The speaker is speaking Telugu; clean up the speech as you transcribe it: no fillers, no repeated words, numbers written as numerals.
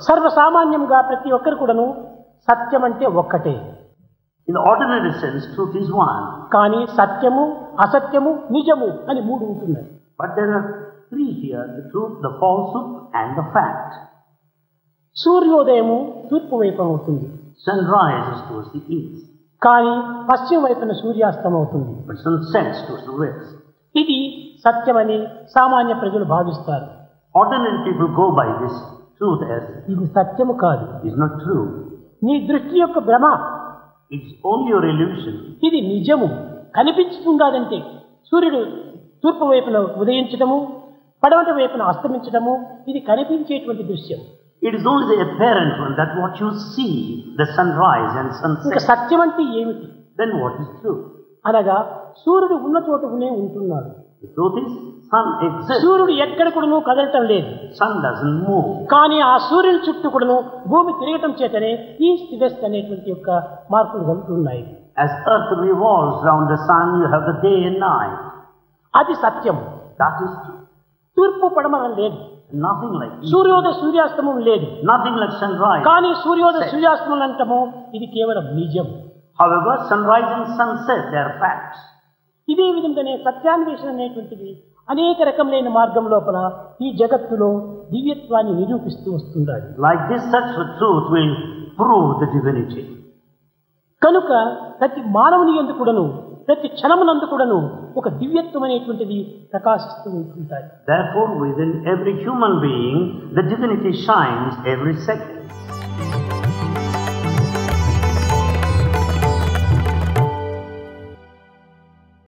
సర్వసామాన్యంగా ప్రతి ఒక్కరు కూడాను సత్యం అంటే ఒక్కటే. In the ordinary sense, truth is one. కానీ సత్యము, అసత్యము, నిజము అని మూడు ఉంటున్నాయి. But there are three here: the truth, the falsehood, and the fact. సూర్యోదయము తూర్పు వైపున అవుతుంది. Sun rises towards the east, కానీ పశ్చిమ వైపున సూర్యాస్తమం అవుతుంది. but sun sets towards the west. ఇది సత్యమని సామాన్య ప్రజలు భావిస్తారు. Ordinary people go by this truth as ఇది సత్యము కాదు. it is not true. నీ దృష్టి యొక్క భ్రమ. It's only your illusion. ఇది నిజము. కనిపించుతుందంటే సూర్యుడు తూర్పు వైపున ఉదయించడము, పడమటి వైపున అస్తమించడము ఇది కనిపించేటువంటి దృశ్యం. It is only the apparent one, that what you see, the sunrise and ఇంకా sunset. సత్యం అంటే ఏమిటి? Then what is true? అనగా సూర్యుడు ఉన్న చోటనే ఉంటున్నాడు. The truth is, sun exists. సూర్యుడు ఎక్కడ కూడాను కదలటం లేదు. Sun doesn't move. కానీ ఆ సూర్యుని చుట్టూ కూడాను భూమి తిరగటం చేతనే ఈస్ట్ వెస్ట్ అనేటువంటి యొక్క మార్పులు కలుగుతున్నాయి. As earth revolves round the sun, you have the day and night. అది సత్యం. That is true. తూర్పు పడమర లేదు. Nothing like east. సూర్యోదయ సూర్యాస్తమం లేదు. Nothing like sunrise. కానీ సూర్యోదయ సూర్యాస్తమం అంటము ఇది కేవలం నిజం. However, sunrise and sunset, they are facts. ఇదే విధంగానే సత్యాన్వేషణ అనేటువంటిది అనేక రకములైన మార్గం లోపల ఈ జగత్తులో దివ్యత్వాన్ని నిరూపిస్తూ వస్తుంటాడు. Like this, such a truth will prove the divinity. కనుక ప్రతి మానవుని యందు కూడాను ప్రతి క్షణమునందు కూడాను ఒక దివ్యత్వం అనేటువంటిది ప్రకాశిస్తూ ఉంటుంటాయి. Therefore, within every human being, the divinity shines every second.